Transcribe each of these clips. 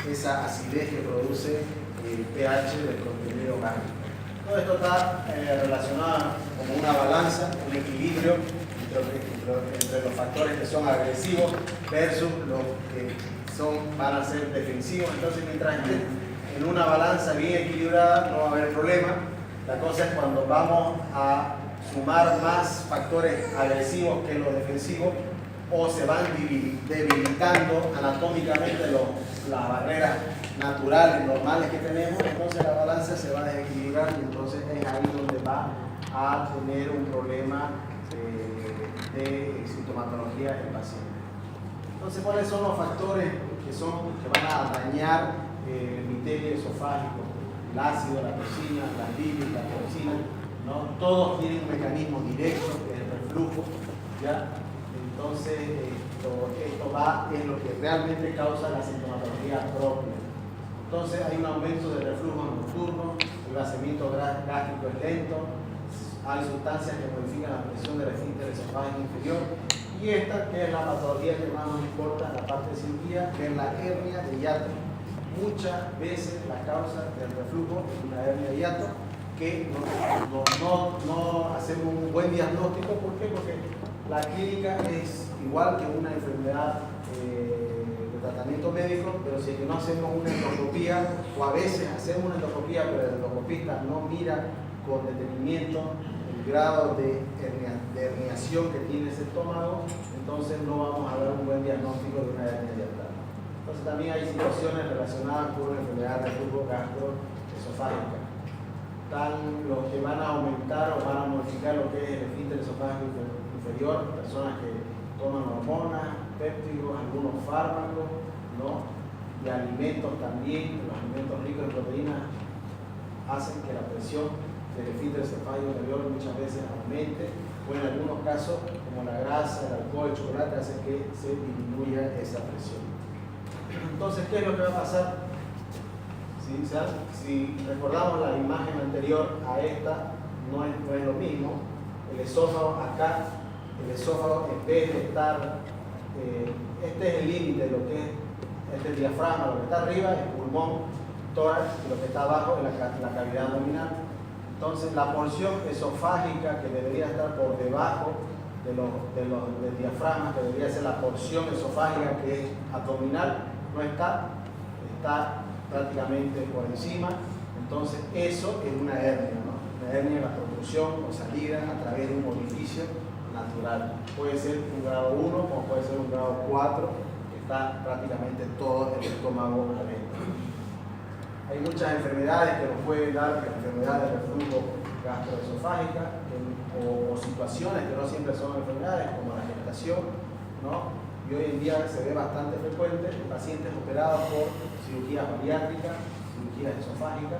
esa acidez que produce el pH del contenido orgánico. Todo esto está relacionado como una balanza, un equilibrio entre los factores que son agresivos versus los que van a ser defensivos. Entonces, mientras esté en una balanza bien equilibrada, no va a haber problema. La cosa es cuando vamos a sumar más factores agresivos que los defensivos, o se van debilitando anatómicamente las barreras naturales, normales que tenemos, entonces la balanza se va a desequilibrar y entonces es ahí donde va a tener un problema de sintomatología el paciente. Entonces, ¿cuáles son los factores que van a dañar el epitelio esofágico? El ácido, la toxina, la bilis, la toxina, ¿no? Todos tienen un mecanismo directo, que es el reflujo, ¿ya? Entonces, es lo que realmente causa la sintomatología propia. Entonces, hay un aumento del reflujo nocturno, el vaciamiento gástrico es lento, hay sustancias que modifican la presión del esfínter esofágico inferior, y esta, que es la patología que más nos importa en la parte de cirugía, que es la hernia de hiato. Muchas veces la causa del reflujo es una hernia de hiato, que no hacemos un buen diagnóstico. ¿Por qué? Porque la clínica es igual que una enfermedad de tratamiento médico, pero si es que no hacemos una endoscopía, o a veces hacemos una endoscopía, pero el endoscopista no mira con detenimiento el grado de herniación que tiene ese estómago, entonces no vamos a dar un buen diagnóstico de una hernia hiatal. Entonces también hay situaciones relacionadas con la enfermedad de reflujo gastroesofágica. Están los que van a aumentar o van a modificar lo que es el esfínter esofágico inferior, personas que toman hormonas, péptidos, algunos fármacos, ¿no? Y alimentos también. Los alimentos ricos en proteínas hacen que la presión del esfínter esofágico inferior muchas veces aumente, o en algunos casos, como la grasa, el alcohol, el chocolate, hace que se disminuya esa presión. Entonces, ¿qué es lo que va a pasar? Si recordamos la imagen anterior a esta, no es lo mismo. El esófago acá, el esófago, en vez de estar, este es el límite de lo que es el diafragma, lo que está arriba es el pulmón, tórax, y lo que está abajo es la cavidad abdominal. Entonces, la porción esofágica que debería estar por debajo del diafragma, que debería ser la porción esofágica que es abdominal, no está prácticamente por encima. Entonces, eso es una hernia, ¿no? Una hernia es la protrusión o salida a través de un orificio natural. Puede ser un grado 1 o puede ser un grado 4, que está prácticamente todo el estómago adentro. Hay muchas enfermedades que nos pueden dar, enfermedades de reflujo gastroesofágica, o situaciones que no siempre son enfermedades, como la gestación, ¿no? Y hoy en día se ve bastante frecuente en pacientes operados por cirugías bariátricas, cirugías esofágicas,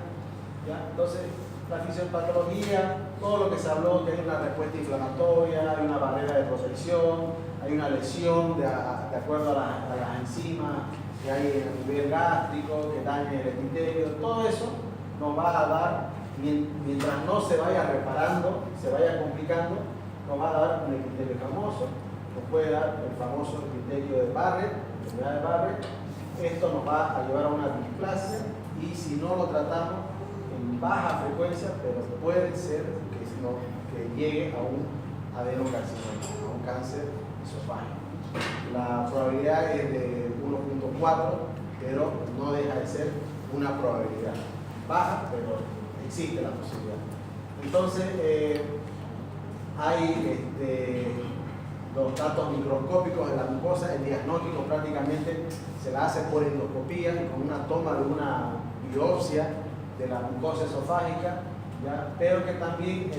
¿ya? Entonces, la fisiopatología, todo lo que se habló, que hay una respuesta inflamatoria, hay una barrera de protección, hay una lesión de acuerdo a las enzimas que hay a nivel gástrico, que daña el epitelio, todo eso nos va a dar, mientras no se vaya reparando, se vaya complicando, nos va a dar un epitelio famoso, nos puede dar el famoso epitelio de Barrett, enfermedad de Barrett. Esto nos va a llevar a una displasia, y si no lo tratamos en baja frecuencia, pero puede ser que llegue a un adenocarcinoma, a un cáncer esofágico. La probabilidad es de 1.4, pero no deja de ser una probabilidad baja, pero existe la posibilidad. Entonces, hay los datos microscópicos de la mucosa. El diagnóstico prácticamente se la hace por endoscopía, con una toma de una biopsia de la mucosa esofágica, ¿ya? Pero que también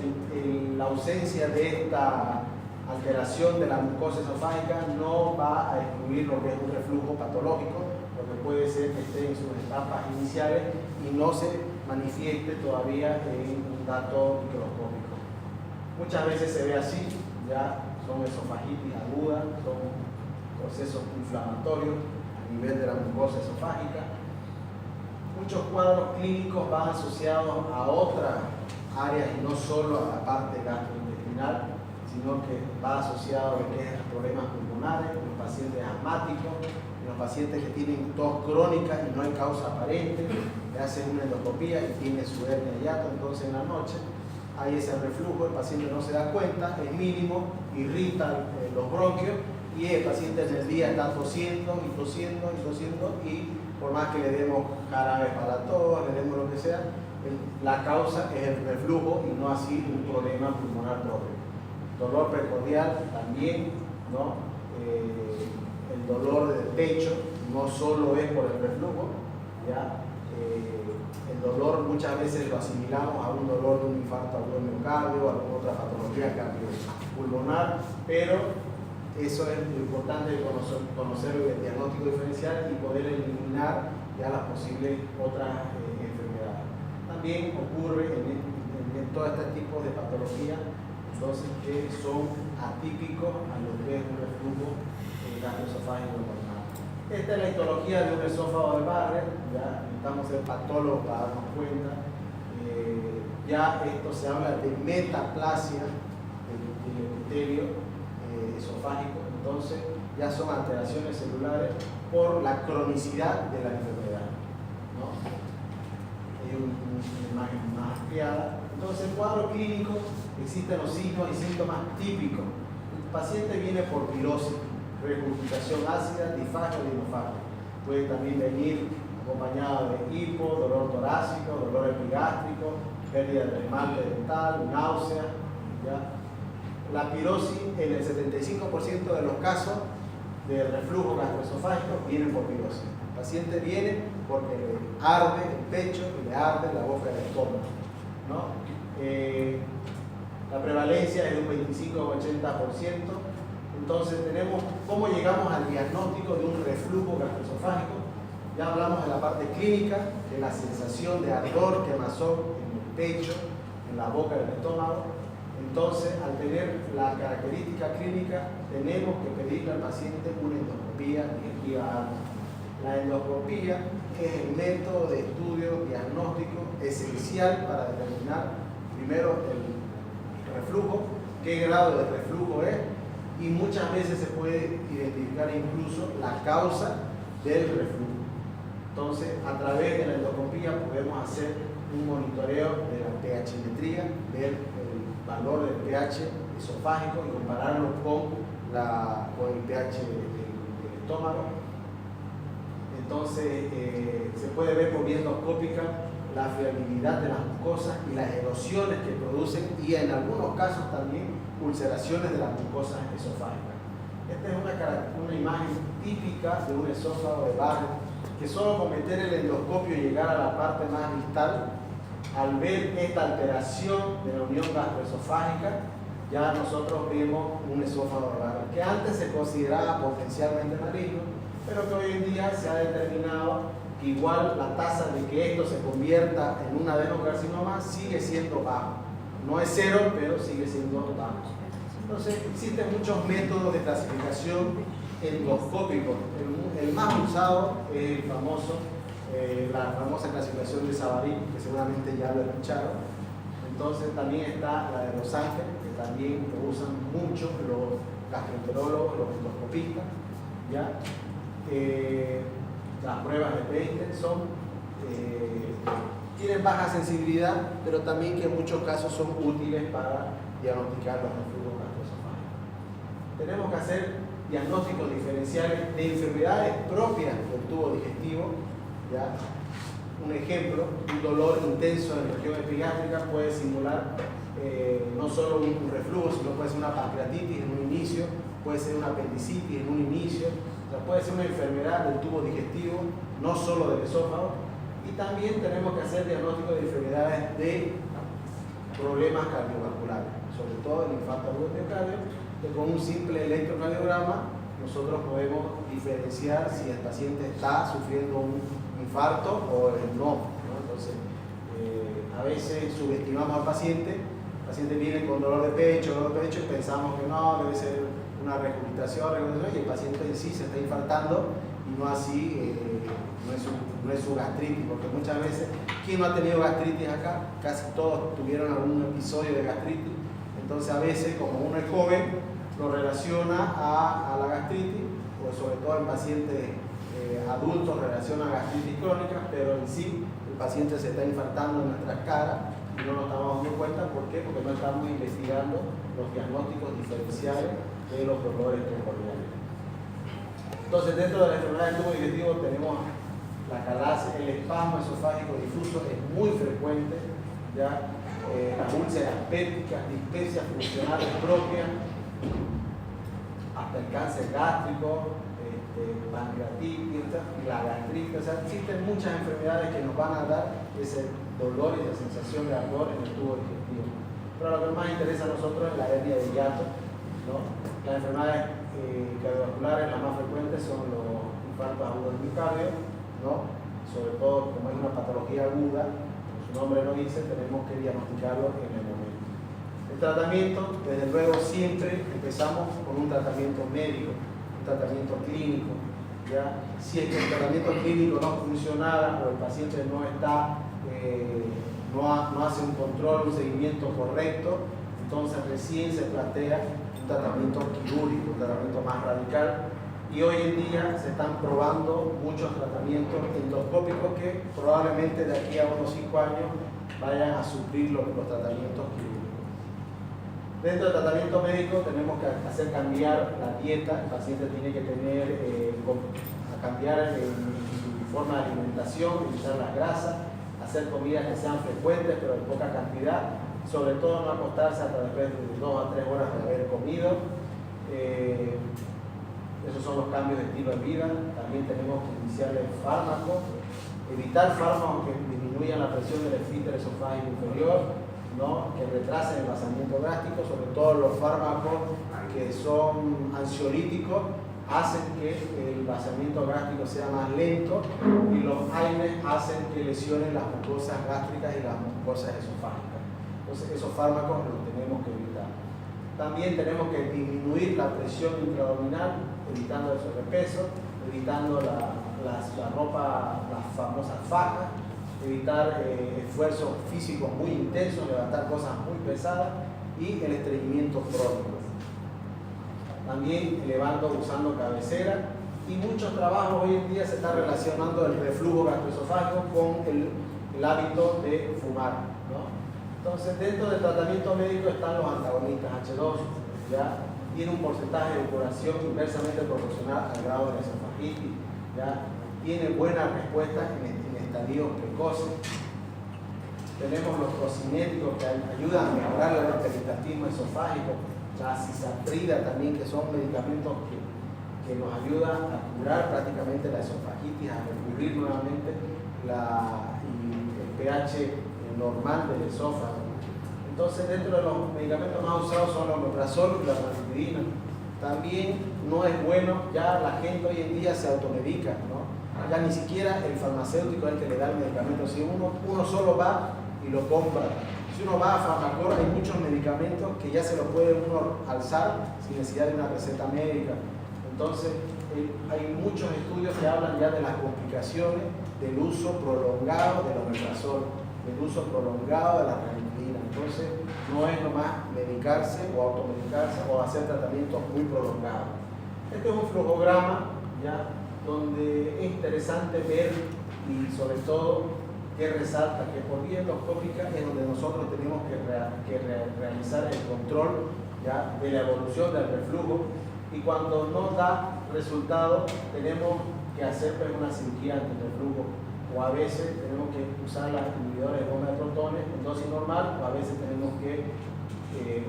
la ausencia de esta alteración de la mucosa esofágica no va a excluir lo que es un reflujo patológico, lo que puede ser que esté en sus etapas iniciales y no se manifieste todavía en un dato microscópico. Muchas veces se ve así, ya son esofagitis agudas, son procesos inflamatorios a nivel de la mucosa esofágica. Muchos cuadros clínicos van asociados a otras áreas y no solo a la parte gastrointestinal, sino que va asociado a lo que es problemas pulmonares, en los pacientes asmáticos, en los pacientes que tienen tos crónica y no hay causa aparente, le hacen una endoscopía y tiene su hernia hiato, entonces en la noche hay ese reflujo, el paciente no se da cuenta, es mínimo, irrita los bronquios y el paciente en el día está tosiendo y tosiendo y tosiendo y por más que le demos jarabe para la tos, le demos lo que sea, la causa es el reflujo y no así un problema pulmonar propio. Dolor precordial también, ¿no? El dolor del pecho no solo es por el reflujo, ¿ya? El dolor muchas veces lo asimilamos a un dolor de un infarto agudo de miocardio o alguna otra patología cardiopulmonar, pero eso es lo importante de conocer el diagnóstico diferencial y poder eliminar ya las posibles otras enfermedades. También ocurre en todo este tipo de patologías, entonces que son atípicos a lo que es un reflujo gastroesofágico normal. Esta es la histología de un esófago de Barrett, ya necesitamos ser patólogos para darnos cuenta. Ya esto se habla de metaplasia del epitelio esofágico, entonces ya son alteraciones celulares por la cronicidad de la enfermedad, ¿no? Hay una imagen más ampliada. Entonces, el cuadro clínico, existen los signos y síntomas típicos. El paciente viene por pirosis, regurgitación ácida, disfagia o dinofagia. Puede también venir acompañado de hipo, dolor torácico, dolor epigástrico, pérdida de esmalte dental, náusea, ¿ya? La pirosis, en el 75% de los casos de reflujo gastroesofágico, viene por pirosis. El paciente viene porque le arde el pecho y le arde la boca del estómago, ¿no? La prevalencia es de un 25 a 80%. Entonces tenemos cómo llegamos al diagnóstico de un reflujo gastroesofágico. Ya hablamos de la parte clínica, de la sensación de ardor, quemazón en el pecho, en la boca del estómago. Entonces, al tener la característica clínica, tenemos que pedirle al paciente una endoscopía digestiva. La endoscopía es el método de estudio diagnóstico esencial para determinar primero el reflujo, qué grado de reflujo es, y muchas veces se puede identificar incluso la causa del reflujo. Entonces, a través de la endoscopía podemos hacer un monitoreo de la pH-metría, ver el valor del pH esofágico y compararlo con el pH del estómago. Entonces, se puede ver por vía endoscópica la fiabilidad de las mucosas y las erosiones que producen y en algunos casos también ulceraciones de las mucosas esofágicas. Esta es una imagen típica de un esófago de Barrett, que solo con meter el endoscopio y llegar a la parte más distal, al ver esta alteración de la unión gastroesofágica, ya nosotros vemos un esófago de Barrett, que antes se consideraba potencialmente maligno, pero que hoy en día se ha determinado que igual la tasa de que esto se convierta en un adenocarcinoma sigue siendo bajo. No es cero, pero sigue siendo bajo. Entonces, existen muchos métodos de clasificación endoscópicos. El más usado es la famosa clasificación de Savary, que seguramente ya lo escucharon. Entonces, también está la de Los Ángeles, que también lo usan mucho los gastroenterólogos, los endoscopistas, ¿ya? Las pruebas de Beitel tienen baja sensibilidad, pero también que en muchos casos son útiles para diagnosticar los reflujos gastroesofágicos. Tenemos que hacer diagnósticos diferenciales de enfermedades propias del tubo digestivo, ¿ya? Un ejemplo, un dolor intenso en la región epigástrica puede simular no solo un reflujo, sino puede ser una pancreatitis en un inicio, puede ser una apendicitis en un inicio, o sea, puede ser una enfermedad del tubo digestivo, no solo del esófago. Y también tenemos que hacer diagnóstico de enfermedades de problemas cardiovasculares, sobre todo el infarto agudo de miocardio, que con un simple electrocardiograma nosotros podemos diferenciar si el paciente está sufriendo un infarto o no, ¿no? Entonces, a veces subestimamos al paciente, el paciente viene con dolor de pecho, y pensamos que no, debe ser una regurgitación, y el paciente en sí se está infartando y no así, no es su gastritis, porque muchas veces, ¿quién no ha tenido gastritis acá? Casi todos tuvieron algún episodio de gastritis, entonces a veces como uno es joven, lo relaciona a la gastritis, o sobre todo en pacientes adultos relacionan a gastritis crónica, pero en sí el paciente se está infartando en nuestras caras y no nos estamos dando cuenta. ¿Por qué? Porque no estamos investigando los diagnósticos diferenciales de los dolores primordiales. Entonces, dentro de la enfermedad del tubo digestivo tenemos la calase, el espasmo esofágico difuso es muy frecuente, ya las úlceras pépticas, dispepsias funcionales propias, hasta el cáncer gástrico, pancreatitis, la gastritis. O sea, existen muchas enfermedades que nos van a dar ese dolor y esa sensación de ardor en el tubo digestivo. Pero lo que más interesa a nosotros es la hernia de hiato, ¿no? Las enfermedades cardiovasculares, las más frecuentes son los infartos agudos del miocardio, ¿no? Sobre todo, como es una patología aguda, como su nombre lo dice, tenemos que diagnosticarlo en el momento. El tratamiento, desde luego, siempre empezamos con un tratamiento médico, un tratamiento clínico. ¿Ya? Si es que el tratamiento clínico no funcionara o el paciente no está, no hace un control, un seguimiento correcto, entonces recién se plantea un tratamiento quirúrgico, un tratamiento más radical. Y hoy en día se están probando muchos tratamientos endoscópicos que probablemente de aquí a unos 5 años vayan a suplir los tratamientos quirúrgicos. Dentro del tratamiento médico tenemos que hacer cambiar la dieta. El paciente tiene que cambiar su forma de alimentación, evitar las grasas, hacer comidas que sean frecuentes pero de poca cantidad, sobre todo no acostarse hasta después de 2 a 3 horas de haber comido. Esos son los cambios de estilo de vida. También tenemos que iniciarle fármacos, evitar fármacos que disminuyan la presión del esfínter esofágico inferior, ¿no? Que retrasen el vaciamiento gástrico, sobre todo los fármacos que son ansiolíticos hacen que el vaciamiento gástrico sea más lento y los AINES hacen que lesionen las mucosas gástricas y las mucosas esofágicas. Entonces esos fármacos los tenemos que evitar. También tenemos que disminuir la presión intraabdominal, evitando el sobrepeso, evitando la ropa, las famosas fajas, evitar esfuerzos físicos muy intensos, levantar cosas muy pesadas y el estreñimiento crónico. También usando cabecera, y muchos trabajos hoy en día se están relacionando el reflujo gastroesofágico con el hábito de fumar, ¿no? Entonces, dentro del tratamiento médico están los antagonistas H2, ¿ya? Tiene un porcentaje de curación inversamente proporcional al grado de la esofagitis, ¿ya? Tiene buenas respuestas en estadios precoces. Tenemos los procinéticos que ayudan a mejorar el peristaltismo esofágico, la cisaprida también, que son medicamentos que nos ayudan a curar prácticamente la esofagitis, a recubrir nuevamente el pH normal del esófago. Entonces, dentro de los medicamentos más usados son los omeprazol y la ranitidina. También no es bueno, ya la gente hoy en día se automedica, ¿no? Ya ni siquiera el farmacéutico es el que le da el medicamento. Si uno solo va y lo compra. Si uno va a Farmacor, hay muchos medicamentos que ya se los puede uno alzar sin necesidad de una receta médica. Entonces, hay muchos estudios que hablan ya de las complicaciones del uso prolongado del omeprazol, del uso prolongado de la ranitidina. Entonces, no es nomás medicarse o automedicarse o hacer tratamientos muy prolongados. Este es un flujograma, ¿ya? Donde es interesante ver y sobre todo que resalta que por vía endoscópica es donde nosotros tenemos que realizar el control, ¿ya? De la evolución del reflujo, y cuando no da resultado tenemos que hacer una cirugía antirreflujo, o a veces tenemos que usar los inhibidores de bomba de protones en dosis normal, o a veces tenemos que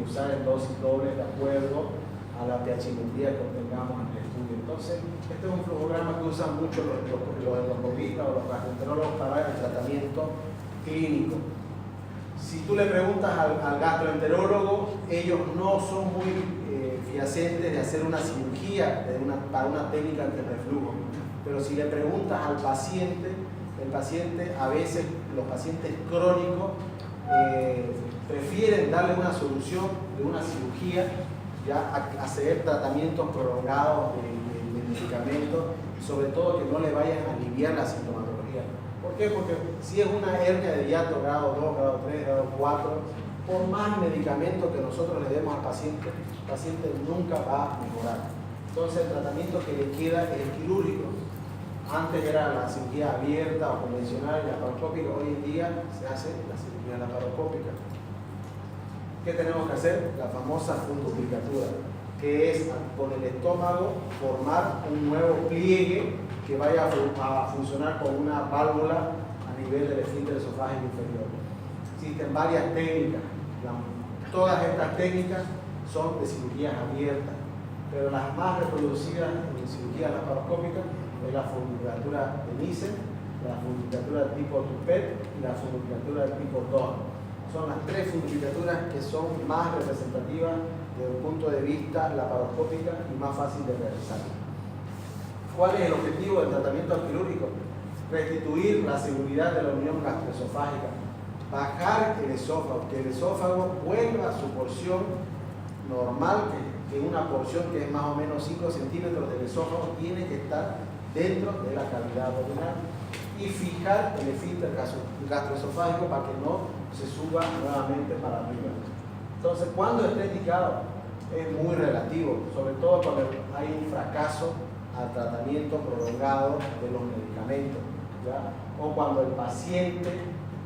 usar en dosis doble de acuerdo a la pHimetría que obtengamos en el estudio. Entonces, este es un flujograma que usan mucho los endoscopistas o los gastroenterólogos para el tratamiento clínico. Si tú le preguntas al gastroenterólogo, ellos no son muy fehacientes de hacer una cirugía para una técnica antirreflujo. Pero si le preguntas al paciente, el paciente, a veces los pacientes crónicos prefieren darle una solución de una cirugía, ya hacer tratamientos prolongados de medicamentos, sobre todo que no le vayan a aliviar la sintomatología. ¿Por qué? Porque si es una hernia de hiato grado 2, grado 3, grado 4, por más medicamentos que nosotros le demos al paciente, el paciente nunca va a mejorar. Entonces el tratamiento que le queda es el quirúrgico. Antes era la cirugía abierta o convencional y laparoscópica, hoy en día se hace la cirugía laparoscópica. ¿Qué tenemos que hacer? La famosa funduplicatura, que es con el estómago formar un nuevo pliegue que vaya a funcionar con una válvula a nivel del esfínter esofágico inferior. Existen varias técnicas, todas estas técnicas son de cirugías abiertas, pero las más reproducidas en cirugía laparoscópica es la funduplicatura de Nissen, la funduplicatura tipo Toupet y la funduplicatura tipo Dohrn. Son las tres funduplicaturas que son más representativas desde el punto de vista laparoscópica y más fácil de realizar. ¿Cuál es el objetivo del tratamiento quirúrgico? Restituir la seguridad de la unión gastroesofágica, bajar el esófago, que el esófago vuelva a su porción normal, que una porción que es más o menos 5 centímetros del esófago tiene que estar dentro de la cavidad abdominal y fijar el esfínter gastroesofágico para que no se suba nuevamente para arriba. Entonces, ¿cuándo está indicado? Es muy relativo, sobre todo cuando hay un fracaso al tratamiento prolongado de los medicamentos, ¿ya? O cuando el paciente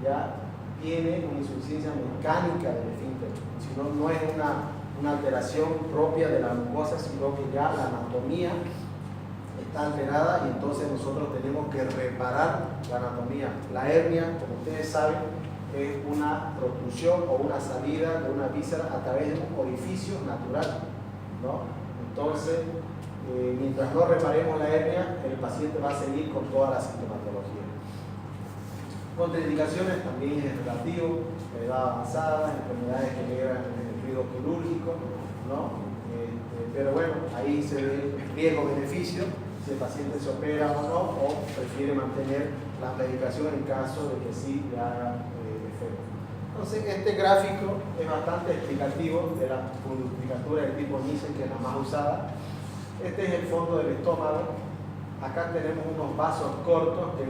ya tiene una insuficiencia mecánica del esfínter, sino no es una alteración propia de la mucosa, sino que ya la anatomía está alterada y entonces nosotros tenemos que reparar la anatomía. La hernia, como ustedes saben, es una protrusión o una salida de una víscera a través de un orificio natural, ¿no? Entonces, mientras no reparemos la hernia, el paciente va a seguir con toda la sintomatología. Contraindicaciones también es relativo, edad avanzada, enfermedades que generan el ruido quirúrgico, ¿no? Pero bueno, ahí se ve el riesgo-beneficio, si el paciente se opera o no, o prefiere mantener la medicación en caso de que sí le haga efecto. Entonces, este gráfico es bastante explicativo de la funduplicatura del tipo Nissen, que es la más usada. Este es el fondo del estómago. Acá tenemos unos vasos cortos que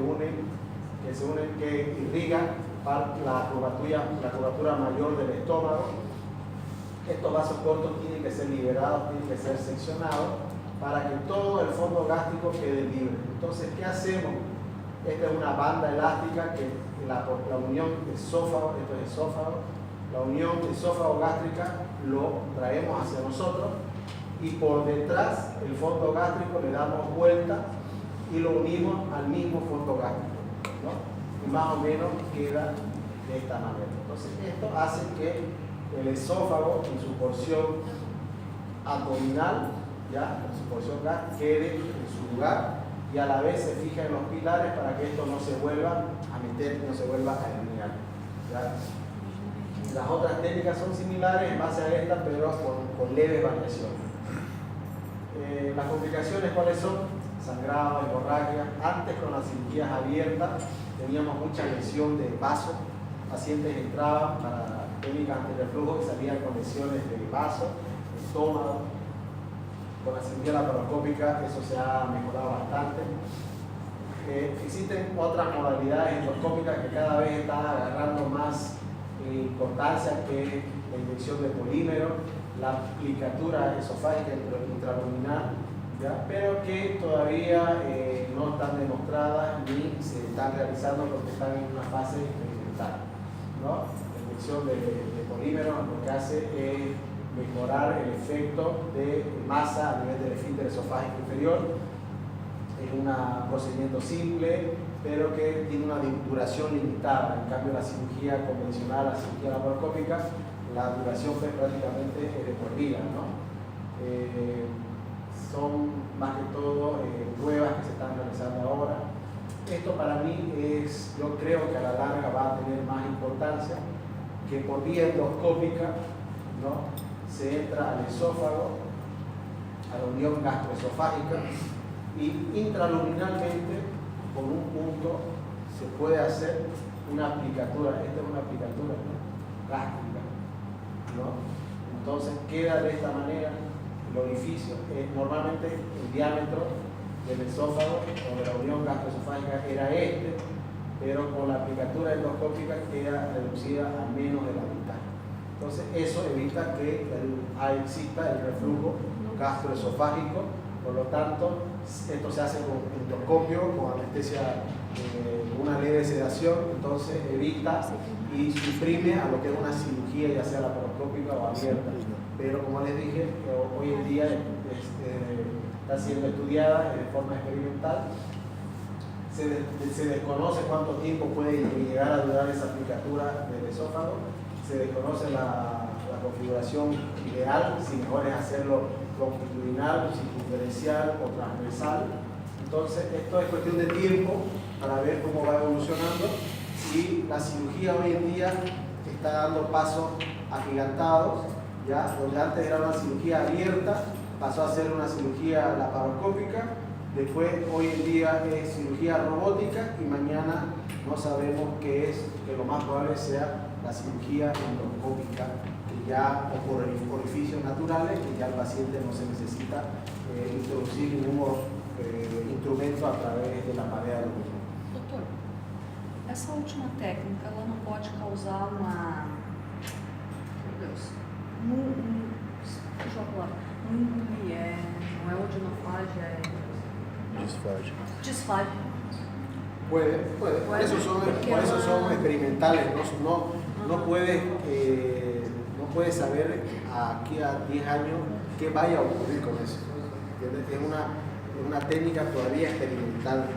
irrigan la curvatura mayor del estómago. Estos vasos cortos tienen que ser liberados, tienen que ser seccionados para que todo el fondo gástrico quede libre. Entonces, ¿qué hacemos? Esta es una banda elástica que la unión esófago, esto es esófago, la unión esófago-gástrica lo traemos hacia nosotros y por detrás el fondo gástrico le damos vuelta y lo unimos al mismo fondo gástrico, ¿no? Y más o menos queda de esta manera. Entonces, esto hace que el esófago en su porción abdominal, ya en su porción gástrica, quede en su lugar y a la vez se fija en los pilares para que esto no se vuelva a meter, no se vuelva a eliminar, ¿ya? Las otras técnicas son similares en base a esta, pero con leves variaciones. Las complicaciones, ¿cuáles son? Sangrado, hemorragia. Antes, con las cirugías abiertas, teníamos mucha lesión de vaso. Pacientes entraban para técnicas antirreflujo y salían con lesiones de vaso, estómago. Con la cirugía laparoscópica eso se ha mejorado bastante. Existen otras modalidades endoscópicas que cada vez están agarrando más importancia, que es la inyección de polímero, la aplicatura esofágica intraluminal, ¿ya? Pero que todavía no están demostradas ni se están realizando porque están en una fase experimental, ¿no? La inyección de polímero lo que hace es mejorar el efecto de masa a nivel del esfínter esofágico inferior. Es un procedimiento simple, pero que tiene una duración limitada. En cambio, la cirugía convencional, la cirugía laparoscópica, la duración prácticamente es de por vida, ¿no? Son más que todo pruebas que se están realizando ahora. Esto para mí yo creo que a la larga va a tener más importancia, que por vía endoscópica, ¿no? Se entra al esófago, a la unión gastroesofágica, y intraluminalmente, por un punto, se puede hacer una aplicatura. Esta es una aplicatura, ¿no? Gástrica, ¿no? Entonces queda de esta manera el orificio. Normalmente el diámetro del esófago o de la unión gastroesofágica era este, pero con la aplicatura endoscópica queda reducida a menos de la mitad. Entonces eso evita que exista el reflujo gastroesofágico, por lo tanto Esto se hace con endoscopio, con anestesia, una leve sedación, entonces evita y suprime a lo que es una cirugía, ya sea laparoscópica o abierta. Pero como les dije, hoy en día está siendo estudiada de forma experimental. Se desconoce cuánto tiempo puede llegar a durar esa aplicatura del esófago, se desconoce la configuración ideal, si mejor es hacerlo longitudinal, circunferencial o transversal. Entonces, esto es cuestión de tiempo para ver cómo va evolucionando, y la cirugía hoy en día está dando pasos agigantados, ya, donde antes era una cirugía abierta, pasó a ser una cirugía laparoscópica, después hoy en día es cirugía robótica, y mañana no sabemos qué es, que lo más probable sea la cirugía endoscópica, que ya, o por orificios naturales, que ya el paciente no se necesita introducir ningún instrumento a través de la pared abdominal. Doutor, essa última técnica, ela não pode causar uma... Meu Deus. Deixa eu falar. Não é odinofágia, é... Disfágia. Puede. Por eso son experimentales, no puedes saber aquí a 10 años qué vaya a ocurrir con eso. Es una técnica todavía experimental.